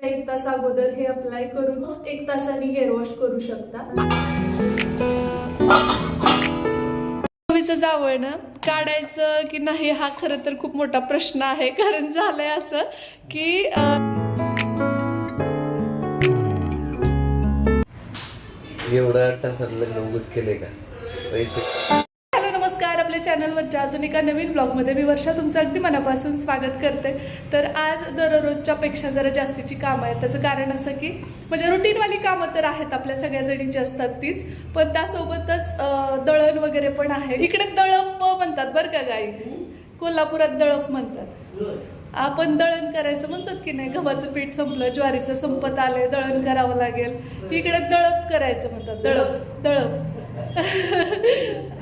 1 तास अगोदर हे अप्लाय करून 1 तासाने हेअर वॉश करू शकता. जावळ ना काढायचं की नाही हा खरं तर खूप मोठा प्रश्न आहे. कारण झालंय असं की एवढा तासात लग्न उगत केले का पैसे. हॅलो नमस्कार, आपल्या चॅनलवरच्या अजून एका नवीन ब्लॉगमध्ये मी वर्षा तुमचं अगदी मनापासून स्वागत करते. तर आज दररोजच्या पेक्षा जरा जास्तीची कामं आहेत. त्याचं कारण असं की म्हणजे रुटीनवाली कामं तर आहेत आपल्या सगळ्या जणींची असतात तीच, पण त्यासोबतच दळण वगैरे पण आहे. इकडे दळप म्हणतात बरं का गाई, कोल्हापुरात दळप म्हणतात. आपण दळण करायचं म्हणतो की नाही, गव्हाचं पीठ संपलं, ज्वारीचं संपत आलंय, दळण करावं लागेल. इकडे दळप करायचं म्हणतात, दळप दळप.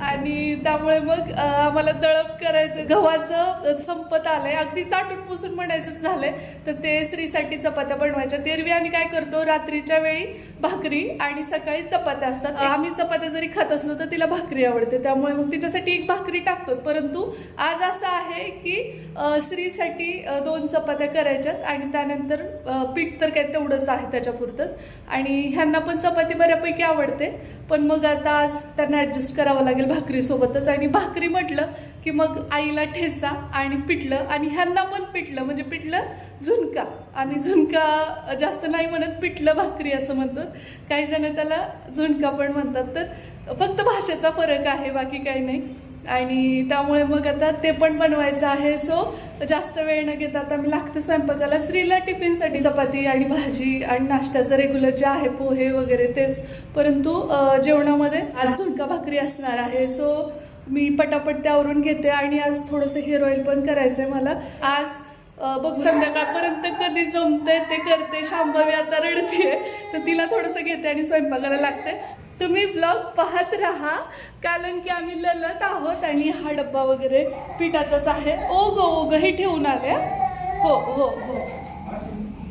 आणि त्यामुळे मग आम्हाला दळप करायचं, गव्हाचं संपत आलंय, अगदी चाटून पुसून म्हणायचं झालंय. तर ते स्त्रीसाठी चपात्या बनवायच्या. एरवी आम्ही काय करतो, रात्रीच्या वेळी भाकरी आणि सकाळी चपात्या असतात. आम्ही चपात्या जरी खात असलो तर तिला भाकरी आवडते, त्यामुळे मग तिच्यासाठी 1 भाकरी टाकतो. परंतु आज असं आहे की स्त्रीसाठी 2 चपात्या करायच्यात आणि त्यानंतर पीठ तर काय तेवढंच आहे त्याच्यापुरतंच. आणि ह्यांना पण चपाती बऱ्यापैकी आवडते, पण मग आता आज त्यांना ॲडजस्ट करावं लागेल भाकरीसोबतच. आणि भाकरी म्हटलं की मग आईला ठेचा आणि पिठलं, आणि ह्यांना पण पिठलं, म्हणजे पिठलं झुणका. आम्ही झुणका जास्त नाही म्हणत, पिठलं भाकरी असं म्हणतो. काही जण त्याला झुणका पण म्हणतात. तर फक्त भाषेचा फरक आहे, बाकी काही नाही. आणि त्यामुळे मग आता ते पण बनवायचं आहे. सो जास्त वेळ न घेता आता मी लागते स्वयंपाकाला. स्त्रीला टिफिनसाठी चपाती आणि भाजी आणि नाश्त्याचं रेग्युलर जे आहे पोहे वगैरे तेच, परंतु जेवणामध्ये आज झुणका भाकरी असणार आहे. सो मी पटापट त्यावरून घेते. आणि आज थोडंसं हेअर ऑइल पण करायचं आहे मला आज. बघू संध्याकाळपर्यंत कधी जमतंय ते करते. शांभवी आता रडतीये तर तिला थोडंसं घेते आणि स्वयंपाकाला लागते. तुम्ही ब्लॉग पाहत राहा, कारण की आम्ही ललत आहोत. आणि हा डब्बा वगैरे पिठाचाच आहे. ओग हे ठेवून आले. हो हो हो.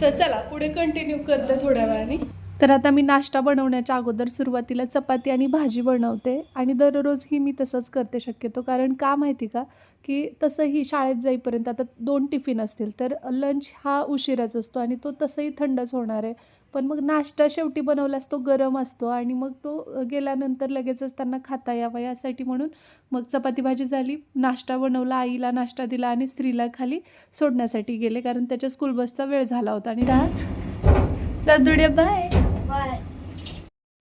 तर चला पुढे कंटिन्यू करते थोड्या वेळाने. तर आता मी नाश्ता बनवण्याच्या अगोदर सुरुवातीला चपाती आणि भाजी बनवते. आणि दररोजही मी तसंच करते शक्यतो. कारण का माहिती का, की तसंही शाळेत जाईपर्यंत आता 2 टिफिन असतील तर लंच हा उशिराच असतो आणि तो तसंही थंडच होणार आहे. पण मग नाश्ता शेवटी बनवल्यास तो गरम असतो आणि मग तो गेल्यानंतर लगेचच त्यांना खाता यावा यासाठी म्हणून मग चपाती भाजी झाली, नाश्ता बनवला, आईला नाश्ता दिला आणि स्त्रीला खाली सोडण्यासाठी गेले, कारण त्याच्या स्कूल बसचा वेळ झाला होता. आणि दादुड्या बाय.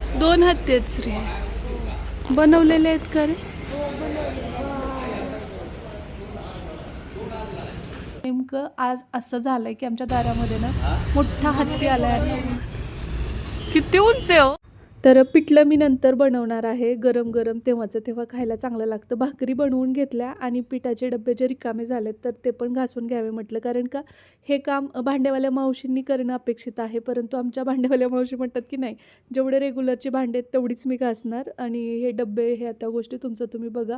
2 हत्ती आहेत श्री, बनवलेले आहेत का रे? नेमकं आज असं झालंय की आमच्या दारामध्ये ना मोठा हत्ती आलाय. किती उंच आहे हो. तर पिठलं मी नंतर बनवणार आहे, गरम गरम तेव्हाचं तेव्हा खायला चांगलं लागतं. भाकरी बनवून घेतल्या आणि पिठाचे डबे जे रिकामे झालेत तर ते पण घासून घ्यावे म्हटलं, कारण का हे काम भांडेवाल्या मावशींनी करणं अपेक्षित आहे. परंतु आमच्या भांडेवाल्या मावशी म्हणतात की नाही, जेवढे रेग्युलरचे भांडे आहेत तेवढीच मी घासणार आणि हे डबे हे आता गोष्टी तुमचं तुम्ही बघा,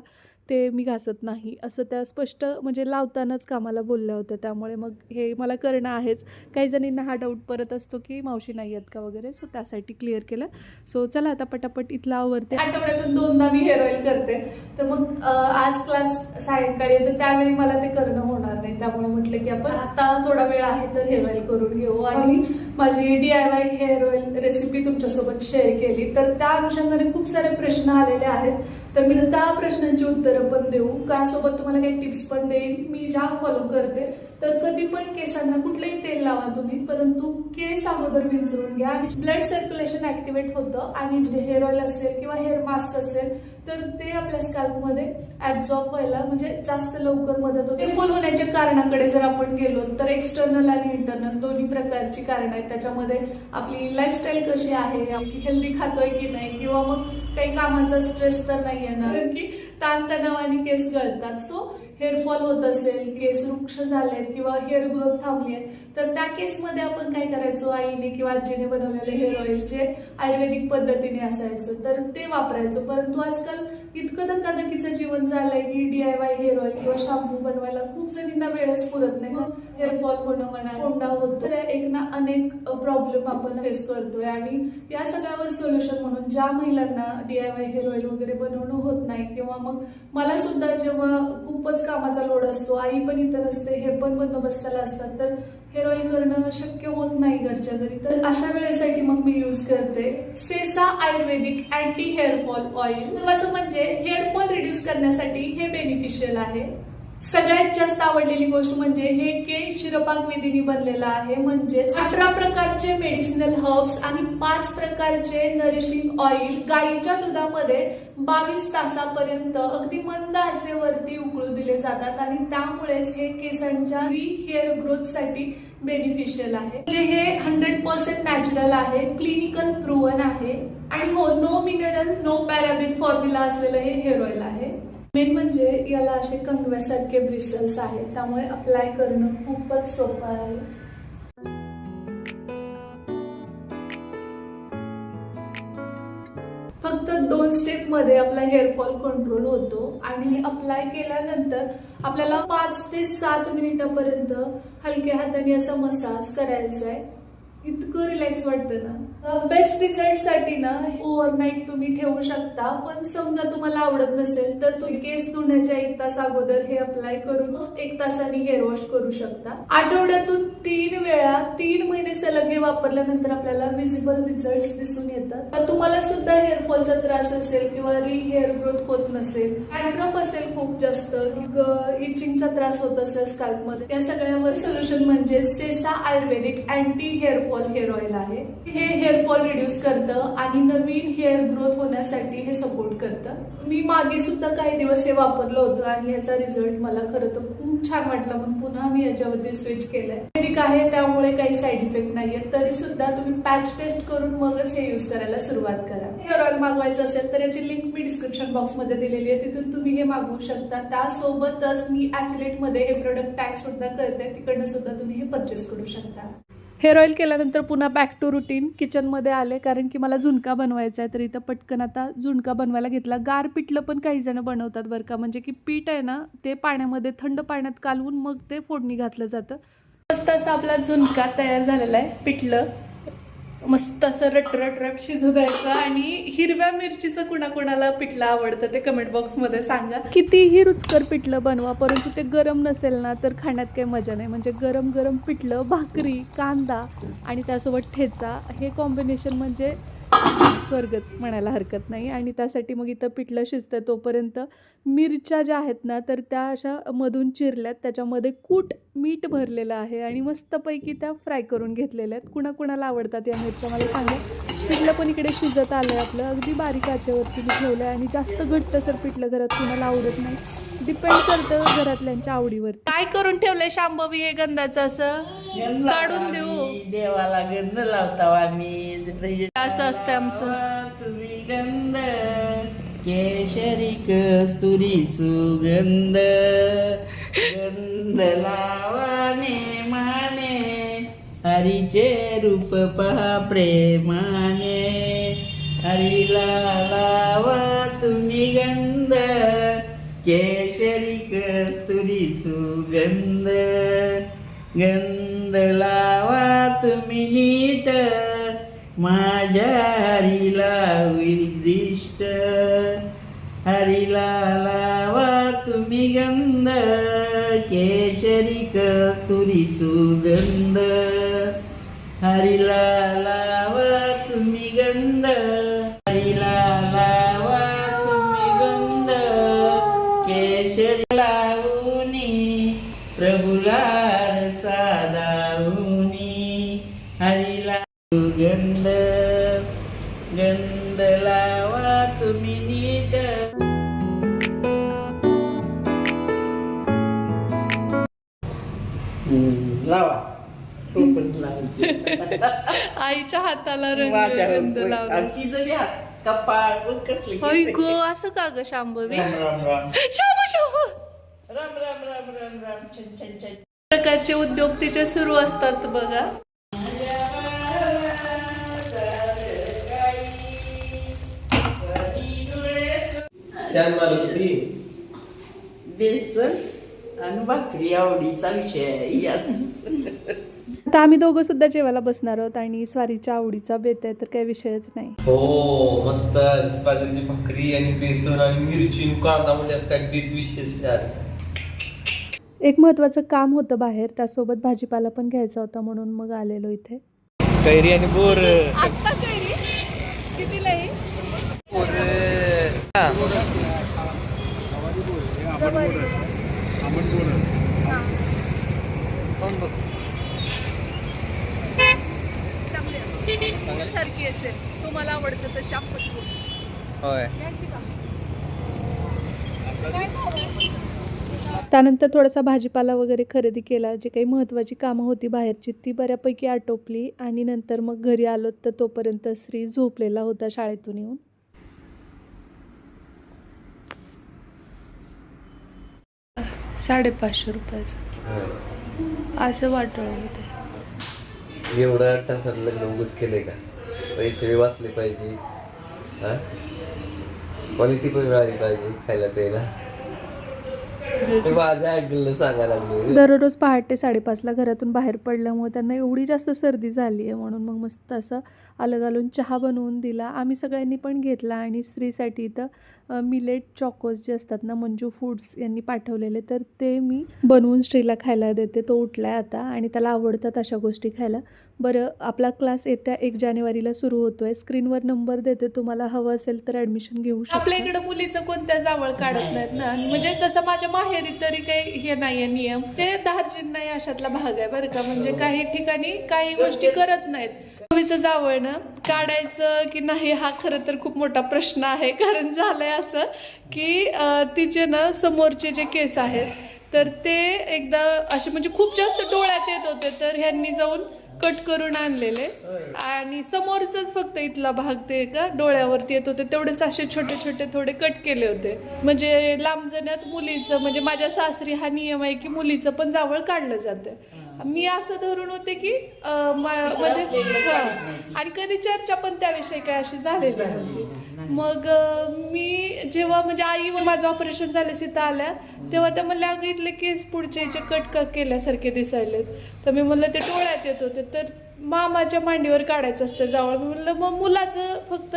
ते मी घासत नाही असं त्या स्पष्ट म्हणजे लावतानाच कामाला बोलल्या होत्या. त्यामुळे मग हे मला करणं आहेच. काही जणींना हा डाऊट परत असतो की मावशी नाही आहेत का वगैरे, सो त्यासाठी क्लिअर केलं. सो चला आता पटापट इथला आवरते. आठवड्यातून 2दा मी हेअर ऑइल करते. तर मग आज क्लास सायंकाळी तर त्यावेळी मला ते करणं होणार नाही. त्यामुळे म्हटलं की आपण आता थोडा वेळ आहे तर हेअर ऑइल करून घेऊ. आणि माझी DIY हेअर ऑइल रेसिपी तुमच्यासोबत शेअर केली, तर त्या अनुषंगाने खूप सारे प्रश्न आलेले आहेत. तर मी त्या प्रश्नांची उत्तरं पण देऊ, त्यासोबत तुम्हाला काही टिप्स पण देईन मी ज्या फॉलो करते. तर कधी पण केसांना कुठलंही तेल लावा तुम्ही, परंतु केस अगोदर विंचरून घ्या आणि ब्लड सर्क्युलेशन ऍक्टिव्हेट होतं. आणि जे हेअर ऑइल असेल किंवा हेअर मास्क असेल तर ते आपल्या स्कॅल्पमध्ये ऍब्झॉर्ब व्हायला म्हणजे जास्त लवकर मदत होते. फॉल होण्याच्या कारणाकडे जर आपण गेलो तर एक्सटर्नल आणि इंटरनल दोन्ही प्रकारची कारण आहेत. त्याच्यामध्ये आपली लाईफस्टाईल कशी आहे, हेल्दी खातोय की नाही, किंवा मग काही कामाचा स्ट्रेस तर नाही येणार, की ताणतणावाने केस गळतात. सो हेअरफॉल होत असेल, केस वृक्ष झालेत किंवा हेअर ग्रोथ थांबली आहे, तर त्या केसमध्ये आपण काय करायचो, आईने किंवा आजीने बनवलेले हेअर ऑइल जे आयुर्वेदिक पद्धतीने असायचं तर ते वापरायचो. परंतु आजकाल इतकं धकाधकीचं जीवन झालंय की DIY हेअर ऑइल किंवा शॅम्पू बनवायला खूप जणींना वेळच पुरत नाही. हेअरफॉल होणं म्हणा, कोंडा होतो, एक ना अनेक प्रॉब्लेम आपण फेस करतोय. आणि या सगळ्यावर सोल्युशन म्हणून ज्या महिलांना DIY हेअर ऑइल वगैरे बनवणं होत नाही, किंवा मग मला सुद्धा जेव्हा खूपच कामाचा लोड असतो, आई पण इथं नसते, हे पण बंदोबस्ताला असतात, तर हेअर ऑइल करणं शक्य होत नाही घरच्या घरी. तर अशा वेळेसाठी मग मी यूज करते सेसा आयुर्वेदिक अँटी हेअरफॉल ऑइल. महत्वाचं म्हणजे हेअरफॉल रिड्यूस करण्यासाठी हे बेनिफिशियल आहे. सगळ्यात जास्त आवडलेली गोष्ट म्हणजे हे केश शिरपाक विधीने बनलेलं आहे, म्हणजेच 18 प्रकारचे मेडिसिनल हर्ब्स आणि 5 प्रकारचे नरिशिंग ऑइल गाईच्या दुधामध्ये 22 तासापर्यंत अगदी मंद आचेवरती उकळू दिले जातात आणि त्यामुळेच हे केसांच्या हेअर ग्रोथ साठी बेनिफिशियल आहे. जे हे 100% नॅचरल आहे, क्लिनिकल प्रूव्हन आहे आणि हो, नो मिनरल नो पॅराबिन फॉर्म्युला असलेलं हे हेअर ऑइल आहे. मेन म्हणजे याला असे कंगव्यासारखे ब्रिसल्स आहेत, त्यामुळे अप्लाय करणं खूपच सोपं आहे. फक्त 2 स्टेप मध्ये आपला हेअरफॉल कंट्रोल होतो आणि अप्लाय केल्यानंतर आपल्याला 5 ते 7 मिनिटापर्यंत हलक्या हाताने असा मसाज करायचा आहे. इतकं रिलॅक्स वाटतं ना. बेस्ट रिझल्ट साठी ना ओव्हरनाईट तुम्ही ठेवू शकता, पण समजा तुम्हाला आवडत नसेल तर तुम्ही केस धुण्याच्या 1 तास अगोदर हे अप्लाय करून 1 तासाने हेअर वॉश करू शकता. आठवड्यातून 3 वेळा 3 महिने सलग हे वापरल्यानंतर आपल्याला विजिबल रिझल्ट दिसून येतात. तर तुम्हाला सुद्धा हेअरफॉलचा त्रास असेल किंवा हेअर ग्रोथ होत नसेल, डॅन्ड्रफ असेल खूप जास्त, इचिंगचा त्रास होत असेल स्कॅल्पमध्ये, या सगळ्यावर सोल्युशन म्हणजे सेसा आयुर्वेदिक अँटी हेअरफॉल हेअर ऑइल आहे. हे हेअरफॉल रिड्यूस करतं आणि नवीन हेअर ग्रोथ होण्यासाठी हे सपोर्ट करतं. मी मागे सुद्धा काही दिवस हे वापरलं होतं आणि याचा रिझल्ट मला खरं तर खूप छान वाटला, म्हणून पुन्हा मी याच्यावरती स्विच केलंय. ठीक आहे, त्यामुळे काही साईड इफेक्ट नाहीये, तरी सुद्धा तुम्ही पॅच टेस्ट करून मगच हे यूज करायला सुरुवात करा. हेअर ऑइल मागवायचं असेल तर याची लिंक मी डिस्क्रिप्शन बॉक्स मध्ये दिलेली आहे, तिथून तुम्ही हे मागवू शकता. त्यासोबतच मी ॲफिलिएट मध्ये हे प्रोडक्ट टॅग सुद्धा करते, तिकडनं सुद्धा तुम्ही हे परचेस करू शकता. हेअर ऑइल केल्यानंतर पुन्हा बॅक टू रुटीन किचनमध्ये आले, कारण की मला झुणका बनवायचा आहे. तर इथं पटकन आता झुणका बनवायला घेतला. गार पिठलं पण काही जण बनवतात बरं का, म्हणजे की पीठ आहे ना ते पाण्यामध्ये थंड पाण्यात कालवून मग ते फोडणी घातलं जातं. मस्त असा आपला झुणका तयार झालेला आहे. पिठलं मस्त असं रट शिजू द्यायचं. आणि हिरव्या मिरचीचं कुणाकुणाला पिठलं आवडतं ते कमेंट बॉक्समध्ये सांगा. कितीही रुचकर पिठलं बनवा, परंतु ते गरम नसेल ना तर खाण्यात काही मजा नाही. म्हणजे गरम गरम पिठलं, भाकरी, कांदा आणि त्यासोबत ठेचा, हे कॉम्बिनेशन म्हणजे स्वर्गच म्हणायला हरकत नाही. आणि त्यासाठी मग इथं पिठलं शिजतं तोपर्यंत मिरच्या ज्या आहेत ना तर त्या अशा मधून चिरल्यात, त्याच्यामध्ये कूट मीठ भरलेलं आहे आणि मस्तपैकी त्या फ्राय करून घेतलेल्या आहेत. कुणाकुणाला आवडतात या मिरच्या मला सांगा. पिठलं पण इकडे शिजत आलं आहे आपलं, अगदी बारीक आचेवरती मी ठेवलं आहे. आणि जास्त घट्टसर पिठलं घरात कुणाला आवडत नाही, डिपेंड करतं घरातल्यांच्या आवडीवर. काय करून ठेवलंय शांभवी हे गंधाचं, असं काढून देऊ देवाला गंध लावता आम्ही. असं असतं आमचं. तुम्ही गंध केशरी कस्तुरी सुगंध, गंध लावाने माने हरीचे रूप पहा प्रेमाने. हरीला लावा तुम्ही गंध केशरी कस्तुरी सुगंध, गंध लावा तुम्ही नीट माझ्या हरीला होईल दिष्ट. हरीला लावा तुम्ही गंध केशरी कस्तुरी सुगंध. हरीला लावा तुम्ही गंध, हरीला लावा तुम्ही गंध केशरी लावूनी प्रभुला सादाऊनी. हरीला सुगंध, गंध लावा तुम्ही नीट. लावा आईच्या हाताला रंग लावला. तिचं बी हात कपाळ बघ कसले. होय गो, असं का ग शांभवी? राम राम राम शांभू शांभू. राम राम राम राम राम छन छन छन. प्रकारचे उद्योग तिचे सुरू असतात बघा. छान मारुती. बेसन आणि भाकरी आवडीचा विषय आहे याच. आता आम्ही दोघं सुद्धा जेवायला बसणार आहोत आणि स्वारीच्या आवडीचा बेत आहे, तर काही विषयच नाही. हो, मस्त बाजरीची भाकरी आणि बेसन आणि मिरची आणि कांदा म्हणजे असं काय बेत विशेष आहे आज. एक महत्त्वाचं काम होतं बाहेर, त्यासोबत भाजीपाला पण घ्यायचा होता म्हणून मग आलेलो इथे. कैरी आणि बोर आत्ता कैरी कितीला आहे? सारखी असेल, तुम्हाला आवडतं तशी आपण होय. त्यानंतर थोडासा भाजीपाला वगैरे खरेदी केला. जी काही महत्त्वाची कामं होती बाहेरची ती बऱ्यापैकी आटोपली आणि नंतर मग घरी आलो तर तोपर्यंत श्री झोपलेला होता शाळेतून येऊन. 550 रुपयाचं असं वाटलं होतं. एवढा तासाला लग्न उगत केलंय का? पैसे वाचले पाहिजे, हा क्वालिटी पण मिळाली पाहिजे खायला प्यायला. ते माझ्या अँगलनं सांगायला लागलो. दररोज पहाटे 5:30ला घरातून बाहेर पडल्यामुळे त्यांना एवढी जास्त सर्दी झाली आहे म्हणून मग मस्त असं अलग घालून चहा बनवून दिला. आम्ही सगळ्यांनी पण घेतला आणि स्त्रीसाठी इथं मिलेट चॉकोज जे असतात ना, मंजू फूड्स यांनी पाठवलेले, तर ते मी बनवून श्रीला खायला देते. तो उठलाय आता आणि त्याला आवडतात अशा गोष्टी खायला. बरं, आपला क्लास येत्या 1 जानेवारीला सुरू होतोय. स्क्रीनवर नंबर देते, तुम्हाला हवं असेल तर ॲडमिशन घेऊ शकता. आपल्या इकडं मुलीचं कोणत्या जावळ काढत नाहीत ना, म्हणजे तसं माझ्या माहेरी तरी काही हे नाही आहे नियम. ते दार्जिन नाही अशातला भाग आहे बरं का. म्हणजे काही ठिकाणी काही गोष्टी करत नाहीत. मुलीचं जावळ ना काढायचं की नाही हा खरं तर खूप मोठा प्रश्न आहे. कारण झालंय असं की तिचे ना समोरचे जे केस आहेत तर ते एकदा असे म्हणजे खूप जास्त डोळ्यात येत होते, तर ह्यांनी जाऊन कट करून आणलेले आणि समोरच फक्त इथला भाग ते का डोळ्यावरती येत होते तेवढेच असे छोटे छोटे थोडे कट केले होते. म्हणजे लांबजण्यात मुलीचं म्हणजे माझ्या सासरी हा नियम आहे की मुलीचं पण जावळ काढलं जातं. मी असं धरून होते की म्हणजे आणि कधी चर्चा पण त्याविषयी काय अशी झालेली नव्हती. मग मी जेव्हा म्हणजे आई व माझं ऑपरेशन झालं सीता आल्या तेव्हा त्या मला अगं इथले केस पुढचे जे कट केल्यासारखे दिसायलेत. तर मी म्हणलं ते डोळ्यात येत होते, तर मामाच्या मांडीवर काढायचं असतं जावळ. मी म्हणलं मग मुलाचं फक्त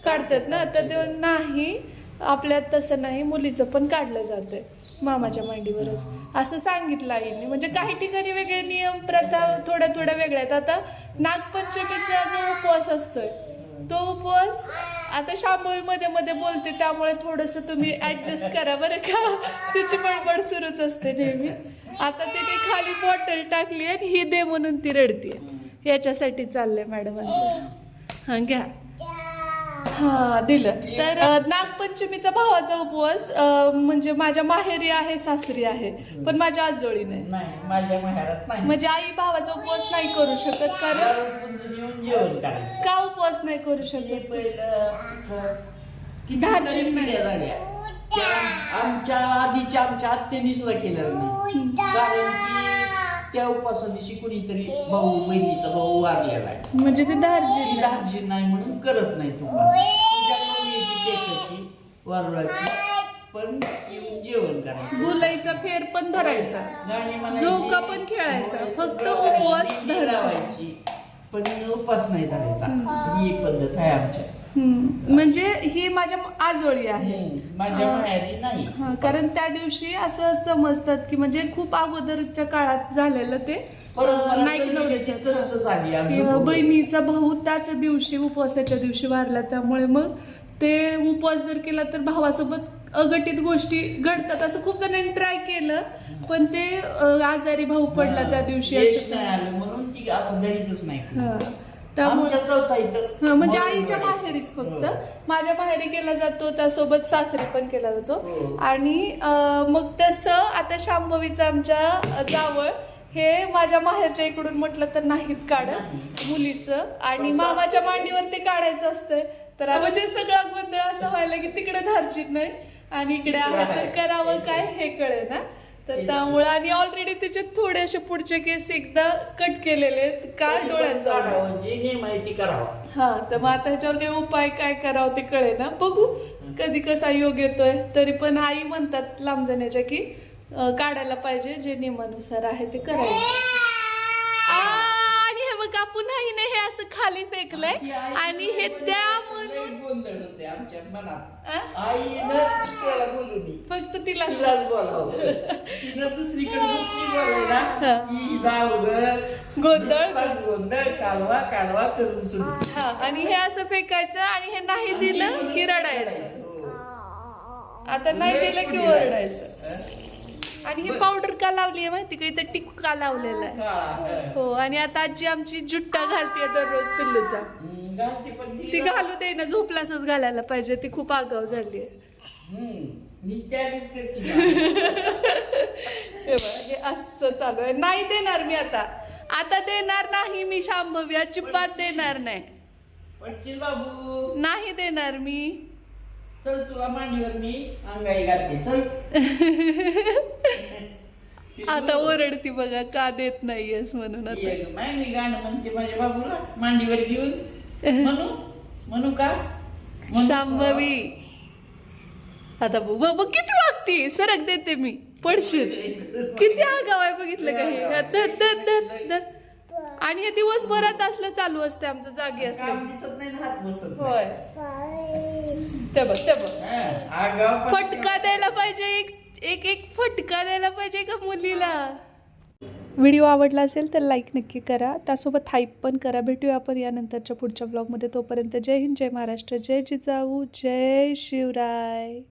काढतात ना, तर ते नाही आपल्यात तसं नाही, मुलीचं पण काढलं जातंय मामाच्या मांडीवरच असं सांगितलं आईने. म्हणजे काही ठिकाणी वेगळे नियम प्रथा थोड्या थोड्या वेगळ्या आहेत. आता नागपंचमीचा जो उपवास असतोय तो उपवास आता शांभवी मध्ये मध्ये बोलते त्यामुळे थोडंसं तुम्ही ऍडजस्ट करा बरं का. तिची बडबड सुरूच असते नेहमी. आता तिने खाली बॉटल टाकली आणि ही दे म्हणून ती रडते. याच्यासाठी चाललंय मॅडमांचं. हां घ्या. हां दिलं. तर नागपंचमीचा भावाचा उपवास म्हणजे माझ्या माहेरी आहे सासरी आहे पण माझ्या आजोळी नाही. माझ्या माहेरात नाही. म्हणजे आई भावाचा उपवास नाही करू शकत. कारण जेवण करायचं का उपवास नाही करू शकत? दार्जिन झाल्या आमच्या आधीच्या आत्यानी सुद्धा केलं नाही. कारण की त्या उपवासा दिवशी कोणीतरी भाऊ बहिणीचा भाऊ वारलेला आहे. म्हणजे ते दार्जिन नाही म्हणून करत नाही उपवास. पूजा करून यायची केकाची वारुळाची पण येऊन जेवण करायचं. बोलायचा फेर पण धरायचा, गाणी म्हणायची, झोका पण खेळायचा, फक्त उपवास धरायची पण उपवास नाही धरायचा. ही एक पद्धत आहे आमच्या. म्हणजे ही माझ्या आजोळी आहे. माझ्या माहेरी नाही. कारण त्या दिवशी असं समजतात की म्हणजे खूप अगोदरच्या काळात झालेलं ते नाईक नवऱ्याच्या किंवा बहिणीचा भाऊ त्याच दिवशी उपवासाच्या दिवशी वारला. त्यामुळे मग ते उपवास जर केला तर भावासोबत अघटित गोष्टी घडतात असं खूप जणांनी ट्राय केलं पण ते आजारी भाऊ पडला त्या दिवशी असं म्हणून ती आता धरीतच नाही. त्यामुळे म्हणजे आईच्या माहेरीच फक्त. माझ्या माहेरी केला जातो त्यासोबत सासरी पण केला जातो. आणि मग तसं आता शांभवीचं आमच्या जावळ हे माझ्या माहेरच्या इकडून म्हटलं तर नाहीत काढत मुलीचं आणि मामाच्या मांडीवर ते काढायचं असतंय. तर म्हणजे सगळा गोंधळ असा व्हायला की तिकडे धार्जिन नाही आणि इकडे आहे तर करावं काय हे कळे ना. तर त्यामुळे आणि ऑलरेडी तिचे थोडे असे पुढचे केस एकदा कट केलेले का डोळ्यात जावं. हा तर मग आता ह्याच्यावर काही उपाय काय करावं ते कळे ना. बघू कधी कसा योग येतोय. तरी पण आई म्हणतात लांब जाण्याच्या की काढायला पाहिजे जे नियमानुसार आहे ते करायचं. आणि हे बघा पुन्हा हिने आईने हे असं खाली फेकलंय आणि हे द्या म्हणून गोंधळ होते आमच्या मनात. आ? आईनं त्याला बोलू नये, फक्त तिला तिलाच बोलावं. तिनं दुसरीकडे दुसरी बोलायला हा. की जाऊ गोंधळ. गोंधळ कालवा कालवा करून सुरू. हा आणि हे असं फेकायचं आणि हे नाही दिलं की रडायचं. आता नाही दिलं की ओरडायचं. आणि हे पावडर का लावली आहे माहिती का, इथं टिक का लावलेला आहे. हो आणि आता आजी आमची जुट्टा घालते दररोज पिल्लूचा. ती घालू दे ना, झोपलासच घालायला पाहिजे, ती खूप आगाव झाली हे असं चालू आहे. नाही देणार मी आता देणार नाही मी शांभवी, अजिबात देणार नाही. बाबू नाही देणार मी. चल तुला मांडीवर मी अंगाई घालते, चल. आता ओरडती बघा का देत नाहीयेस म्हणून. आता ये ग, मी गाणं म्हणते माझ्या बाबूला मांडीवर घेऊन. म्हणू का शांभवी आता बघ किती वागती. सरक देते मी, पडशील. किती आगाव आहे बघितलं का हे. धर. आणि हे दिवसभरात असलं चालू असते आमचं, जागी असलं. काम दिसत नाही ना, हात बसत नाही. होय ते बघ आगाव फटका द्यायला पाहिजे, एक फटका द्यायला पाहिजे का मुलीला. व्हिडिओ आवडला असेल तर लाईक नक्की करा, त्यासोबत हाईप पण करा. भेटूया आपण यानंतरच्या पुढच्या ब्लॉगमध्ये. तोपर्यंत जय हिंद, जय महाराष्ट्र, जय जिजाऊ, जय शिवराय.